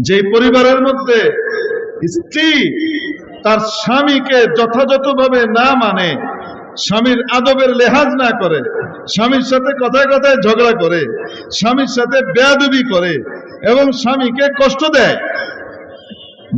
যে পরিবারের মধ্যে স্ত্রী তার স্বামীকে যথাযথভাবে না মানে, স্বামীর আদবের লেহাজ না করে, স্বামীর সাথে কথায় কথায় ঝগড়া করে, স্বামীর সাথে বেয়াদবি করে এবং স্বামীকে কষ্ট দেয়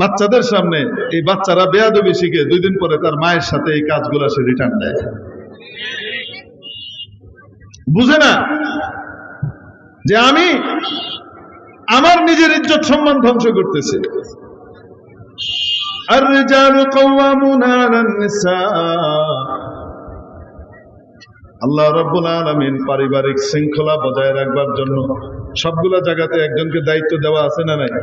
বাচ্চাদের সামনে, এই বাচ্চারা বেয়াদবি শিখে 2 দিন পরে তার মায়ের সাথে এই কাজগুলো সে রিটার্ন দেয়। বুঝে না যে আমি আমার নিজের ইজ্জত সম্মান ধ্বংস করতেছি। আর-রিজালু কাওয়ামুনা আলান নিসা। আল্লাহ রাব্বুল আলামিন পারিবারিক শৃঙ্খলা বজায় রাখবার জন্য সবগুলা জায়গাতে একজনকে দায়িত্ব দেওয়া আছে না নাই?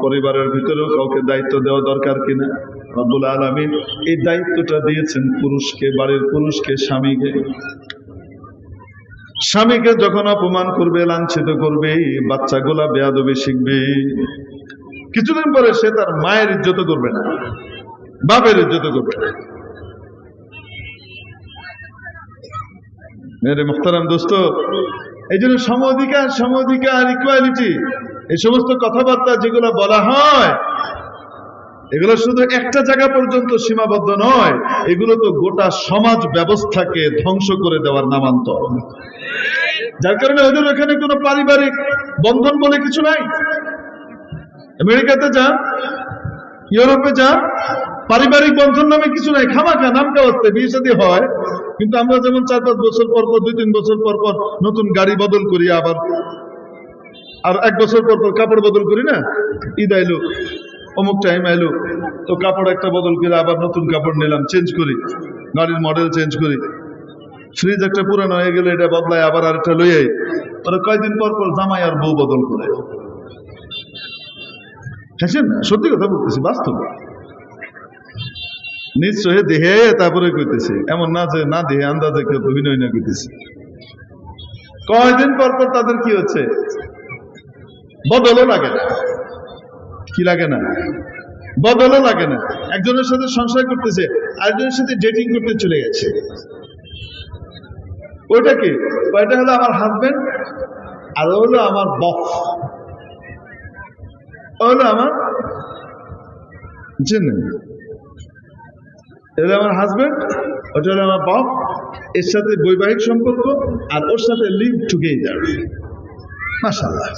পরিবারের ভিতরেও কাউকে দায়িত্ব দেওয়া দরকার কিনা? রব্বুল আলামিন এই দায়িত্বটা দিয়েছেন পুরুষকে, বাড়ির পুরুষকে, স্বামীকে। স্বামীকে যখন অপমান করবে, লাঞ্ছিত করবে, বাচ্চাগুলা বেয়াদবি শিখবে, কিছুদিন পরে সে তার মায়ের ইজ্জত করবে না, বাপের ইজ্জত করবে না। মেরে মুখতারাম দোস্ত, এই জন্য সম-অধিকার, ইকুয়ালিটি, এই সমস্ত কথাবার্তা যেগুলো বলা হয়, এগুলো শুধু একটা জায়গা পর্যন্ত সীমাবদ্ধ নয়, এগুলো তো গোটা সমাজ ব্যবস্থাকে ধ্বংস করে দেওয়ার নামান্তর। যার কারণে ওদের ওখানে কোনো পারিবারিক বন্ধন বলে কিছু নাই। আমেরিকাতে যা, ইউরোপে যা, পারিবারিক বন্ধন নামে কিছু নাই। খামাখা নাম কাওয়াজতে বিয়ে শাদী হয়, কিন্তু আমরা যেমন 4-5 বছর পর পর, 2-3 বছর পর পর নতুন গাড়ি বদল করি, আবার আর 1 বছর পর পর কাপড় বদল করি না। ঈদ আইলো, অমুক টাইম আইলো, তো কাপড় একটা বদল করে আবার নতুন কাপড় নিলাম, চেঞ্জ করি, গাড়ির মডেল চেঞ্জ করি। ফ্রিজ একটা পুরানো হয়ে গেলে এটা বদলায়, আবার আরেকটা লই আই। ওরা কয়দিন পর পর জামাই আর বউ বদল করে। হ্যাঁ, সত্যি কথা বলতেছি, বাস্তব। নিশ্চয় দেহে তারপরে কইতেছি, এমন না যে না দেহে আন্দাজে কেউ অভিনয় না করতেছি। কয়দিন পর পর তাদের কি হচ্ছে, বদলও লাগে না। কি লাগে না? বদলও লাগে না। একজনের সাথে সংসার করতেছে, আরেকজনের সাথে ডেটিং করতে চলে গেছে। ওইটা কি? ওইটা হলো আমার হাজবেন্ড, আর ও হলো আমার বস, ও হলো আমার এটা আমার হাজবেন্ড, ওটা হলো আমার বস। এর সাথে বৈবাহিক সম্পর্ক, আর ওর সাথে লিভ টুগেদার। মাশাআল্লাহ,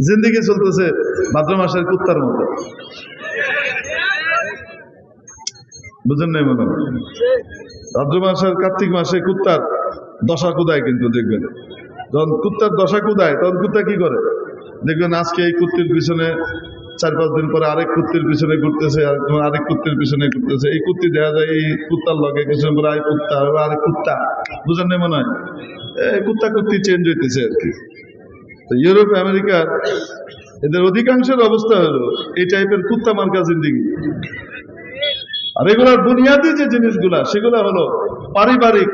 জিন্দেগি চলতেছে ভাদ্র মাসের কুত্তার মতো। বুঝেন নাই মনে হয়? ভাদ্র মাসের কার্তিক মাসে কুত্তার দশা কুদায়, কিন্তু দেখবেন যখন কুত্তার দশা কুদায় তখন কুত্তা কি করে দেখবেন, আজকে এই কুত্তির পিছনে 4-5 দিন পরে আরেক কুত্তির পিছনে ঘুরতেছে, আরেক কুত্তির পিছনে ঘুরতেছে। এই কুত্তি দেখা যায় এই কুত্তার লগে কিছুদিন পরে আরেক কুত্তা, আরেক কুত্তা। বুঝেন নাই মনে হয়? কুত্তা কুত্তি চেঞ্জ হইতেছে আর কি। ইউরোপ, আমেরিকার এদের অধিকাংশের অবস্থা হলো এই টাইপের কুত্তা মার্কা জিন্দেগি। আর এগুলার বুনিয়াদী যে জিনিসগুলা, সেগুলা হলো পারিবারিক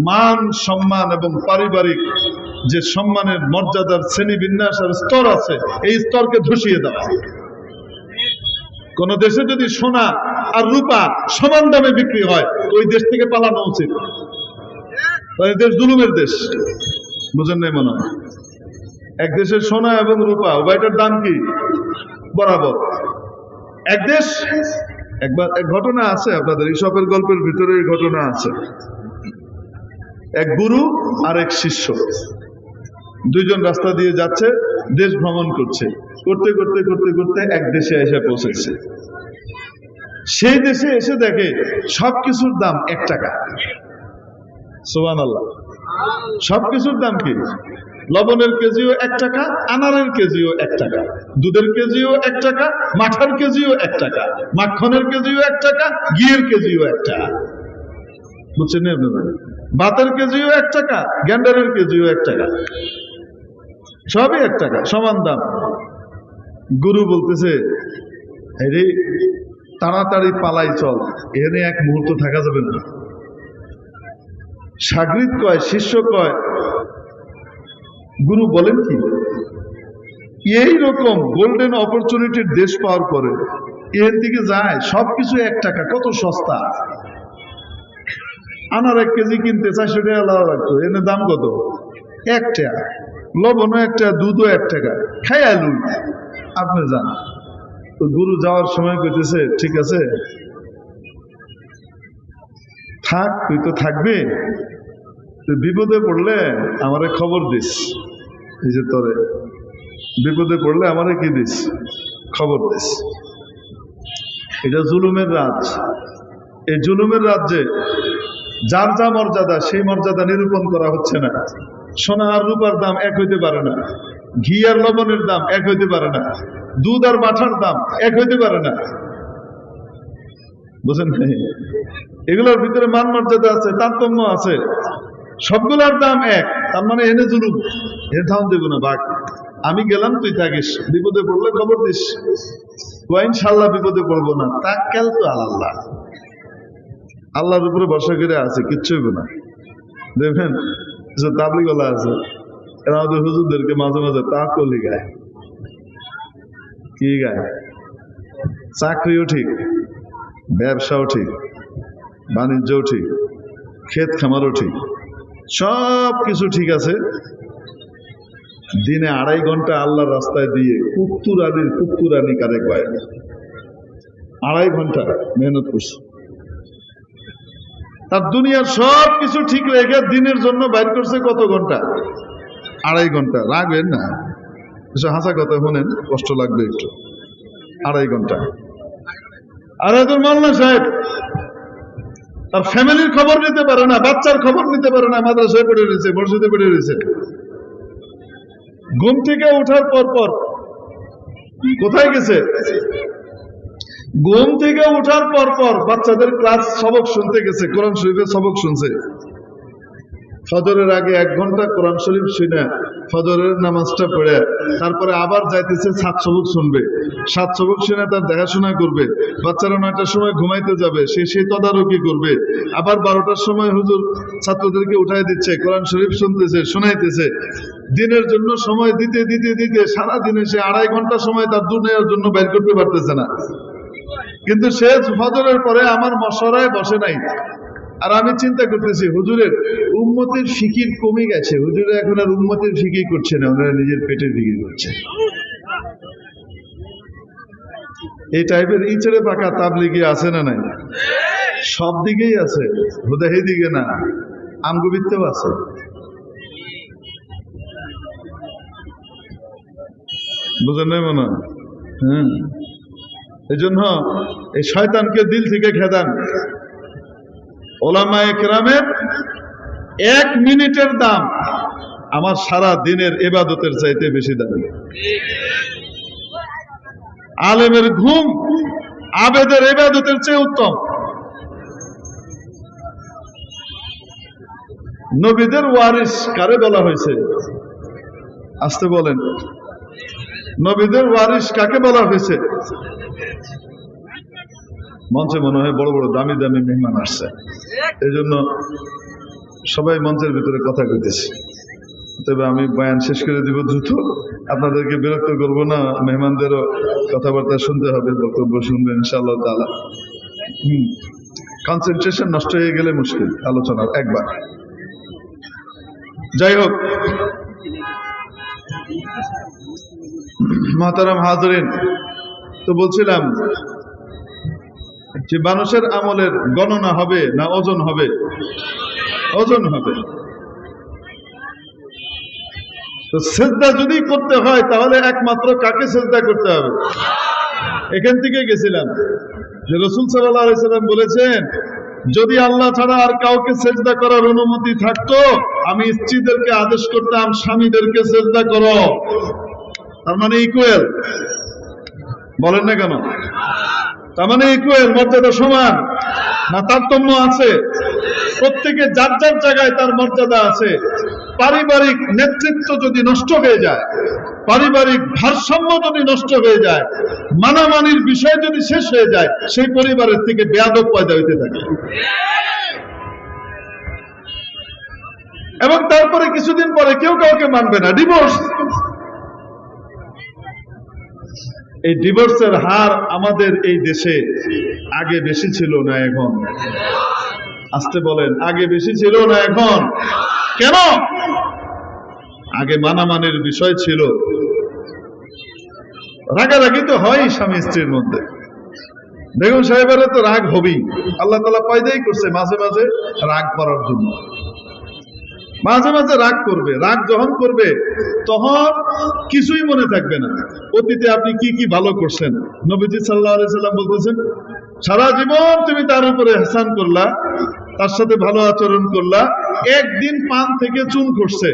মান সম্মান এবং পারিবারিক যে সম্মানের মর্যাদার শ্রেণী বিন্যাস আর স্তর আছে, এই স্তরকে ধসিয়ে দেওয়া। কোন দেশে যদি সোনা আর রূপা সমান দামে বিক্রি হয়, ওই দেশ থেকে পালানো উচিত। দেশ জুলুমের দেশ। বুঝেন নাই মনে হয়? এক দেশের সোনা এবং রূপা উভয়টার দাম কি বরাবর। এক দেশ, একবার এক ঘটনা আছে আপনাদের ইসপের গল্পের ভিতরে, এই ঘটনা আছে। এক গুরু আর এক শিষ্য, 2 জন রাস্তা দিয়ে যাচ্ছে, দেশ ভ্রমণ করছে। করতে করতে করতে করতে এক দেশে এসে পৌঁছেছে। সেই দেশে এসে দেখে সবকিছুর দাম 1 টাকা। সুবহানাল্লাহ। সবকিছুর দাম কি? লবণের কেজিও 1 টাকা, আনারের কেজিও 1 টাকা, দুধের কেজিও 1 টাকা, মাঠার কেজিও 1 টাকা, মাখনের কেজিও 1 টাকা, ঘিয়ের কেজিও 1 টাকা। বুঝছেন আপনারা? ভাতের কেজিও 1 টাকা, গ্যান্ডারের কেজিও 1 টাকা, সবই 1 টাকা, সমান দাম। গুরু বলতেছে, আরে তাড়াতাড়ি পালাই চল, এখানে 1 মুহূর্ত থাকা যাবে না। শাগরিদ কয়, শিষ্য কয়, গুরু বলেন কি? এই রকম গোল্ডেন অপরচুনিটির দেশ পাওয়ার পরে এর দিকে যায়, সবকিছু 1 টাকা, কত সস্তা। আনার 1 কেজি কিনতে 400 টাকা লাগতো, এনে দাম কত? 1 টাকা। লবণও 1 টাকা, দুধও 1 টাকা, খাই আলু আপনি যান। তো গুরু যাওয়ার সময় কইতেছে, ঠিক আছে থাক, তুই তো থাকবি, তুই বিপদে পড়লে আমারে খবর দিস। এই যে তোরে বিপদে পড়লে আমারে কি দিস, খবর দিস। এটা জুলুমের রাজ। এই জুলুমের রাজ্যে যার যা মর্যাদা, সেই মর্যাদা নিরূপণ করা হচ্ছে না। সোনা আর রূপার দাম এক হইতে পারে না, ঘি আর লবণের দাম এক হইতে পারে না, দুধ আর মাঠার দাম এক হইতে পারে না। বুঝেন নাই? এগুলোর ভিতরে মান মর্যাদা আছে, তারতম্য আছে। সবগুলোর দাম এক, তার মানে এনে জুলুম, এনে দাম দেব না বাঘ। আমি গেলাম, তুই থাকিস, বিপদে পড়লে খবর দিস। ইনশাল্লাহ বিপদে পড়বো না, তাক্কাল তো আল্লাহ, আল্লাহর উপরে ভরসা করে আছে, কিচ্ছু হইব না। দেখবেন যে তাবলিগওয়ালা আছে, এরা আমাদের হুজুরদেরকে মাঝে মাঝে তাওয়াক্কুলি গায়। কি গায়? চাকরিও ঠিক, ব্যবসাও ঠিক, বাণিজ্যও ঠিক, ক্ষেত খামারও ঠিক, সব কিছু ঠিক আছে। দিনে 2.5 ঘন্টা আল্লাহর রাস্তায় দিয়ে কুত্তুরানি কারে কয়, 2.5 ঘন্টা মেহনত করছে। তার দুনিয়ার সব কিছু ঠিক রেখে দিনের জন্য বাইর করছে কত ঘন্টা? 2.5 ঘন্টা। রাখবেন না, হাসা কথা শোনেন, কষ্ট লাগবে একটু। 2.5 ঘন্টা। আর এত মাওলানা সাহেব তার ফ্যামিলির খবর নিতে পারে না, বাচ্চার খবর নিতে পারে না, মাদ্রাসায় পড়ে রয়েছে, মসজিদে পড়ে রয়েছে। ঘুম থেকে ওঠার পর কোথায় গেছে? ঘুম থেকে ওঠার পর বাচ্চাদের ক্লাস সবক শুনতে গেছে, কোরআন শরীফের সবক শুনছে। ফজরের আগে 1 ঘন্টা কোরআন শরীফ শুনে ফজরের নামাজটা পড়ে তারপরে আবার যাইতেছে 7 সবক শুনবে। 7 সবক শুনে তার দেখাশোনা করবে। বাচ্চারা 9টার সময় ঘুমাইতে যাবে, সেই তদারকি করবে। আবার 12টার সময় হুজুর ছাত্রদেরকে উঠাই দিচ্ছে, কোরআন শরীফ শুনতেছে, শোনাইতেছে। দিনের জন্য সময় দিতে দিতে দিতে সারা দিনে সে 2.5 ঘন্টা সময় তার দুনিয়ার জন্য বের করতে পারতেছে না। কিন্তু সে ফজরের পরে আমার মশরায় বসে নাই। আর আমি চিন্তা করতেছি, হুজুরের উম্মতের ফিকির কমে গেছে, হুজুরে এখন আর উম্মতের ফিকির করছে না, ওনারা নিজের পেটের ফিকির করছে। এই টাইপের ইচড়ে পাকা তাবলিগি আছে না নাই? সব দিকেই আছে, হুদাহি দিকে না, আমগুবিতেও আছে। বুঝেন নাই মনে হয়? এই জন্য এই শয়তানকে দিল থেকে খেদান। ওলামায়ে কেরামের 1 মিনিটের দাম আমার সারা দিনের ইবাদতের চাইতে বেশি দাম। আলেমের ঘুম আবেদের ইবাদতের চেয়ে উত্তম। নবীদের ওয়ারিস কারে বলা হয়েছে? আসতে বলেন, নবীদের ওয়ারিস কাকে বলা হয়েছে? মঞ্চে মনে হয় বড় বড় দামি দামি মেহমান আসছে, এই জন্য সবাই মঞ্চের ভিতরে কথা কইতেছে। তবে আমি বয়ান শেষ করে দিব দ্রুত, আপনাদেরকে বিরক্ত করব না, মেহমানদেরও কথাবার্তা শুনতে হবে, বক্তব্য শুনবেন ইনশাআল্লাহ তাআলা। কনসেন্ট্রেশন নষ্ট হয়ে গেলে মুশকিল আলোচনার একবার। যাই হোক, মুহতারাম হাজরিন, তো বলছিলাম যে মানুষের আমলের গণনা হবে না ওজন হবে? ওজন হবে। তো সিজদা যদি করতে হয় তাহলে একমাত্র কাকে সিজদা করতে হবে? এখান থেকে গেছিলাম যে রাসূল সাল্লাল্লাহু আলাইহি সাল্লাম বলেছেন, যদি আল্লাহ ছাড়া আর কাউকে সিজদা করার অনুমতি থাকতো আমি স্ত্রীদেরকে আদেশ করতাম স্বামীদেরকে সিজদা করো। তার মানে ইকুয়াল, বলেন না কেন? তার মানে ইকুয়াল, মর্যাদা সমান না তারতম্য আছে? প্রত্যেকে যার যার জায়গায় তার মর্যাদা আছে। পারিবারিক নেতৃত্ব যদি নষ্ট হয়ে যায়, পারিবারিক ভারসাম্য যদি নষ্ট হয়ে যায়, মানামানির বিষয় যদি শেষ হয়ে যায়, সেই পরিবারের থেকে বেয়াদব পয়দা হইতে থাকে। এবং তারপরে কিছুদিন পরে কেউ কাউকে মানবে না, ডিভোর্স। এই ডিভোর্সের হার আমাদের এই দেশে আগে বেশি ছিল না এখন? আসতে বলেন, আগে বেশি ছিল না এখন? কেন? আগে মানামানির বিষয় ছিল, রাগারাগি তো হয় স্বামী স্ত্রীর মধ্যে। বেগম সাহেবেরা তো রাগ হবেই, আল্লাহ তাআলা পয়দাই করছে মাঝে মাঝে রাগ করার জন্য। মাঝে মাঝে রাগ করবে, রাগ যখন করবে তখন কিছুই মনে থাকবে না অতীতে আপনি কি কি ভালো করছেন। নবীজি সাল্লাল্লাহু আলাইহি সাল্লাম বলতেছেন, সারা জীবন তুমি তার উপরে ইহসান করলা, তার সাথে ভালো আচরণ করলা, একদিন পান থেকে চুন খসছে,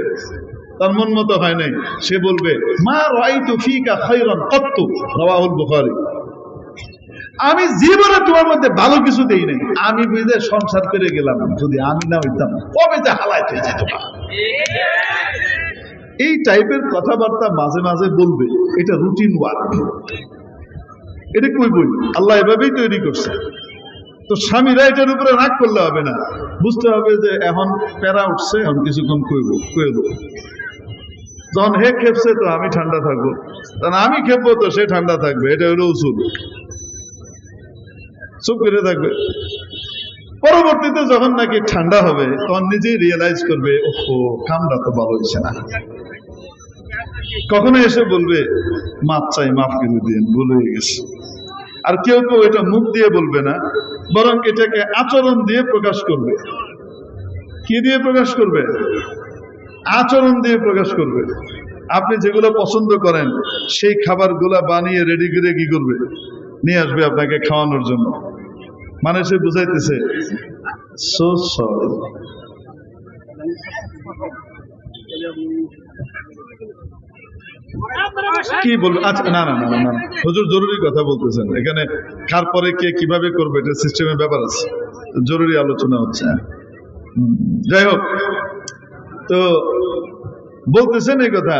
তার মন মতো হয় নাই, সে বলবে মা রাআইতু ফিকা খায়রান কাত্তু, রাওয়াহুল বুখারী। আমি জীবনে তোমার মধ্যে ভালো কিছু দেই নাই, আমি বুঝে সংসার করে গেলাম, যদি আমি না হইতাম কবে যে হালায় হয়ে যেত। এই টাইপের কথাবার্তা মাঝে মাঝে বলবে, এটা রুটিন ওয়ার্ক, এটা কই বই, আল্লাহ এভাবেই তৈরি করছে। তো স্বামীরা এটার উপরে রাগ করলে হবে না, বুঝতে হবে যে এখন প্যারা উঠছে, এখন কিছুক্ষণ কয়ে দেবো। যখন হে খেপছে তো আমি ঠান্ডা থাকবো, তখন আমি খেপবো তো সে ঠান্ডা থাকবে, এটা হলো উসুল। চুপ করে থাকবে, পরবর্তীতে যখন নাকি ঠান্ডা হবে তখন নিজেই রিয়েলাইজ করবে, ওহো কামটা তো ভালো হচ্ছে না। কখনো এসে বলবে মাপ চাই, মাফ করে দিন, ভুল হয়ে গেছে। আর কেউ কেউ এটা মুখ দিয়ে বলবে না, বরং এটাকে আচরণ দিয়ে প্রকাশ করবে। কি দিয়ে প্রকাশ করবে? আচরণ দিয়ে প্রকাশ করবে। আপনি যেগুলো পছন্দ করেন সেই খাবারগুলা বানিয়ে রেডি করে কি করবে, নিয়ে আসবে আপনাকে খাওয়ানোর জন্য। মানে সে বুঝাইতেছে সো সরি। কি বলবো? আচ্ছা, না না না না, হুজুর জরুরি কথা বলতেছেন, এখানে কার পরে কে কিভাবে করবে এটা সিস্টেমের ব্যাপার আছে, জরুরি আলোচনা হচ্ছে। যাই হোক, তো বলতেছেন এই কথা,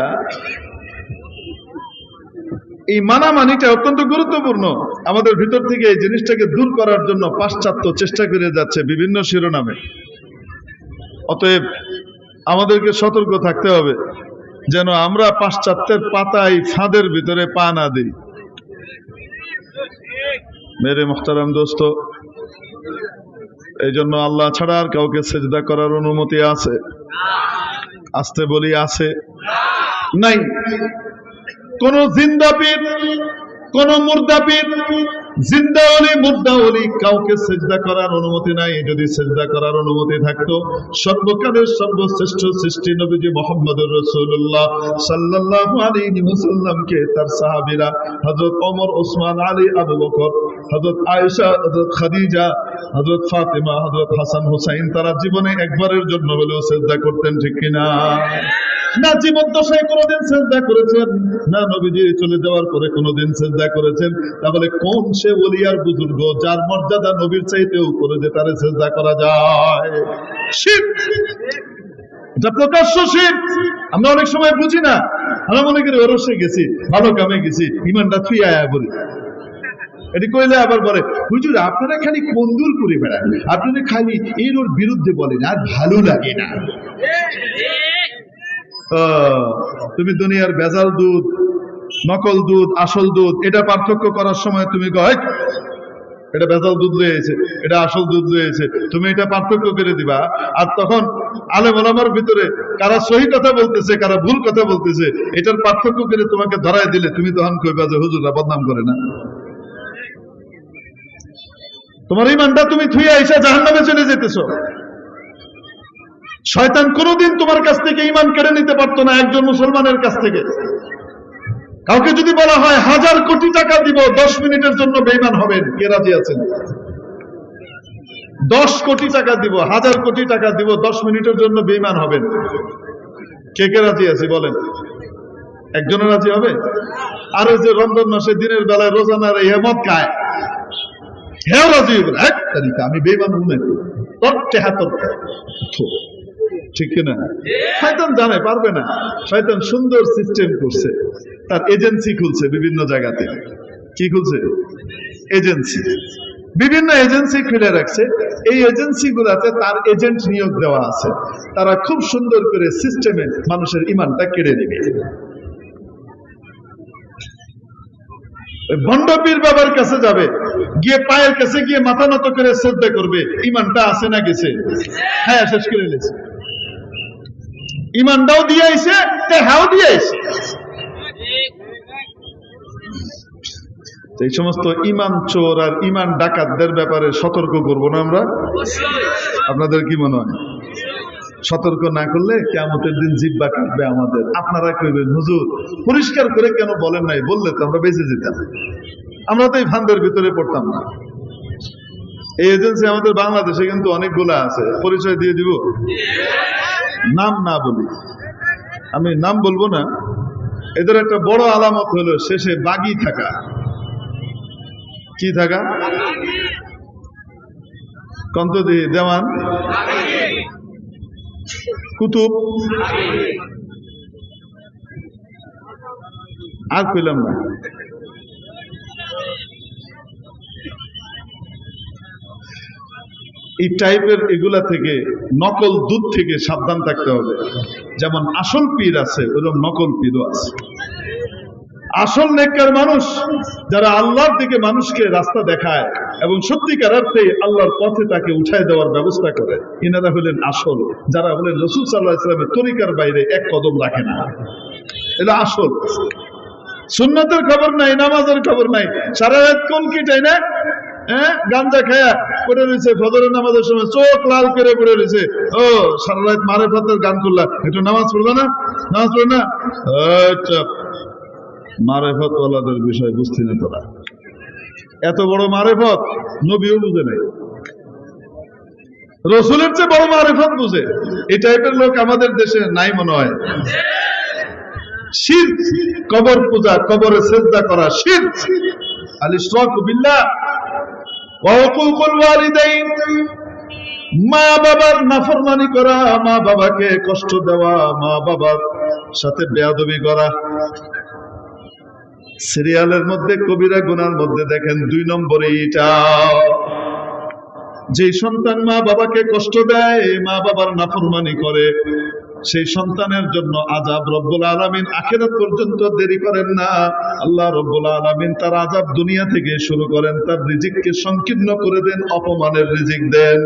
এই মানামানিটা অত্যন্ত গুরুত্বপূর্ণ। আমাদের ভিতর থেকে এই জিনিসটাকে দূর করার জন্য পাশ্চাত্য চেষ্টা করে যাচ্ছে বিভিন্ন শিরোনামে। অতএব আমাদেরকে সতর্ক থাকতে হবে যেন আমরা পাশ্চাত্যের পাতায় ফাঁদের ভিতরে পা না দিই। মেরে মুহতারাম দোস্ত, এই জন্য আল্লাহ ছাড়া আর কাউকে সেজদা করার অনুমতি আছে? আসতে বলি, আছে? নাই। কোন জিন্দা পীর, কোন মুর্দা পীর, জিন্দা ওলি মুর্দা ওলি কাউকে সেজদা করার অনুমতি নাই। যদি সেজদা করার অনুমতি থাকতো সর্বকালের সর্বশ্রেষ্ঠ সৃষ্টি নবীজি মুহাম্মদুর রাসূলুল্লাহ সাল্লাল্লাহু আলাইহি ওয়াসাল্লামকে তার সাহাবীরা হযরত ওমর, ওসমান, আলী, আবু বকর, হযরত আয়েশা, হযরত খাদিজা, হযরত ফাতেমা, হযরত হাসান হুসাইন তারা জীবনে একবারের জন্য হলেও সেজদা করতেন, ঠিক কিনা? না জীবদ্দশায় কোনোদিন সেজদা করেছেন, না নবীজি চলে যাওয়ার পরে কোনোদিন সেজদা করেছেন। তাহলে কোন সে ওলি আর বুজুর্গ যার মর্যাদা নবীর চাইতেও করে যে তারে সেজদা করা যায়? শিরক, এটা প্রকাশ্য শিরক। আমরা অনেক সময় বুঝি না, আমরা মনে করি ওরসে গেছি, ভালো কামে গেছি, ইমানটা থুই আয়া বলি। এটি কইলে আবার বলে হুজুর আপনারা খালি কন্দুর করে বেড়ান, আপনারা খালি এর ওর বিরুদ্ধে বলেন, আর ভালো লাগে না। তুমি দুনিয়ার ভেজাল দুধ, নকল দুধ, আসল দুধ এটা পার্থক্য করার সময় তুমি কয় এটা ভেজাল দুধ লয়েছে, এটা আসল দুধ লয়েছে, তুমি এটা পার্থক্য করে দিবা। আর তখন আলেম ওলামার ভিতরে কারা সহি কথা বলতেছে, কারা ভুল কথা বলতেছে, এটার পার্থক্য করে তোমাকে ধরায় দিলে তুমি তখন কইবা যে হুজুররা বদনাম করে না। তোমার ইমানটা তুমি থুইয়া এসে জাহান্নামে চলে যেতেছো। শয়তান কোনোদিন তোমার কাছ থেকে ঈমান কেড়ে নিতে পারতো না একজন মুসলমানের কাছ থেকে। কাউকে যদি বলা হয় 1000 কোটি টাকা দিব 10 মিনিটের জন্য বেঈমান হবেন, কে রাজি আছেন? 10 কোটি টাকা দিব, 1000 কোটি টাকা দিব 10 মিনিটের জন্য বেঈমান হবেন, কে কে রাজি আছে বলেন? একজনও রাজি হবে? আর ওই যে রমজান মাসে দিনের বেলায় রোজানার হেমত খায়, হেও রাজি হবে, এক তারিখে আমি বেঈমান হব না, তোর চেহাতর, ঠিক কিনা? শয়তান জানে পারবে না, শয়তান সুন্দর সিস্টেম করছে, তার এজেন্সি খুলছে বিভিন্ন জায়গাতে। কি খুলছে? এজেন্সি, বিভিন্ন এজেন্সি খুলে রাখছে। এই এজেন্সি গুলাতে তার এজেন্ট নিয়োগ দেওয়া আছে, তারা খুব সুন্দর করে সিস্টেমে মানুষের ইমানটা কেড়ে নেবে। ভণ্ড পীর বাবার কাছে যাবে, গিয়ে পায়ের কাছে গিয়ে মাথা নত করে শ্রদ্ধা করবে, ইমানটা আছে না গেছে? হ্যাঁ, শেষ করে গেছে। ইমানটাও দিয়ে আইছে, টেহাও দিয়ে আইছে। এই সমস্ত ইমান চোর আর ইমান ডাকাতদের ব্যাপারে সতর্ক করব না আমরা? আপনাদের কি মনে হয়? সতর্ক না করলে কিয়ামতের দিন জিহ্বা কাটবে আমাদের। আপনারা কইবেন, হুজুর পরিষ্কার করে কেন বলেন নাই? বললে তো আমরা বেঁচে যেতাম, আমরা তো এই ফান্দের ভিতরে পড়তাম না। এই এজেন্সি আমাদের বাংলাদেশে কিন্তু অনেকগুলা আছে, পরিচয় দিয়ে দিব, নাম না বলি, আমি নাম বলবো না। এদের একটা বড় আলামত হলো শেষে বাগি থাকা। কি থাকা? কন্তদি, দেওয়ান, কুতুব, আর কইলাম না। এই টাইপের এগুলা থেকে, নকল দুধ থেকে সাবধান থাকতে হবে। যেমন আসল পীর আছে, ওরকম নকল পীরও আছে। আসল নেককার মানুষ যারা আল্লাহর দিকে মানুষকে রাস্তা দেখায় এবং সত্যিকার অর্থে আল্লাহর পথে তাকে উঠায় দেওয়ার ব্যবস্থা করে, ইনারা হলেন আসল। যারা হলেন রাসূল সাল্লাল্লাহু আলাইহি ওয়াসাল্লামের তরিকার বাইরে এক কদম রাখে না, এটা আসল। সুন্নাতের খবর নাই, নামাজের খবর নাই, সারা রাত কোন কিটাই না, গাঞ্জা খায়া পড়ে রয়েছে, ফজরের নামাজের সময় চোখ লাল করে পড়ে রয়েছে। ও সারা রাত মারেফতের গান করলা, একটু নামাজ পড়বে না? নামাজ পড়বে না? আচ্ছা, মারেফত ওয়ালাদের বিষয় বুঝছি না তোরা। এত বড় মারেফত নবীও বুঝে নাই, রসুলের চেয়ে বড় মারেফত বুঝে। এই টাইপের লোক আমাদের দেশে নাই মনে হয়। শিরক, কবর পূজা, কবরে সেজদা করা শিরক। আল ইশরাকু বিল্লাহ ওয়া হুকুকুল ওয়ালিদাইন, মা বাবার নাফরমানি করা, মা বাবাকে কষ্ট দেওয়া, মা বাবার সাথে বেয়াদবি করা। সিরিয়ালের মধ্যে কবিরা গুনার মধ্যে দেখেন 2 নম্বরে এটা। যে সন্তান মা বাবাকে কষ্ট দেয়, মা বাবার নাফরমানি করে, সেই সন্তানের জন্য আযাব রব্বুল আলামিন আখিরাত পর্যন্ত দেরি করেন না। আল্লাহ রব্বুল আলামিন তার আযাব দুনিয়া থেকে শুরু করেন, তার রিজিককে সংকীর্ণ করে দেন, অপমানের রিজিক দেন।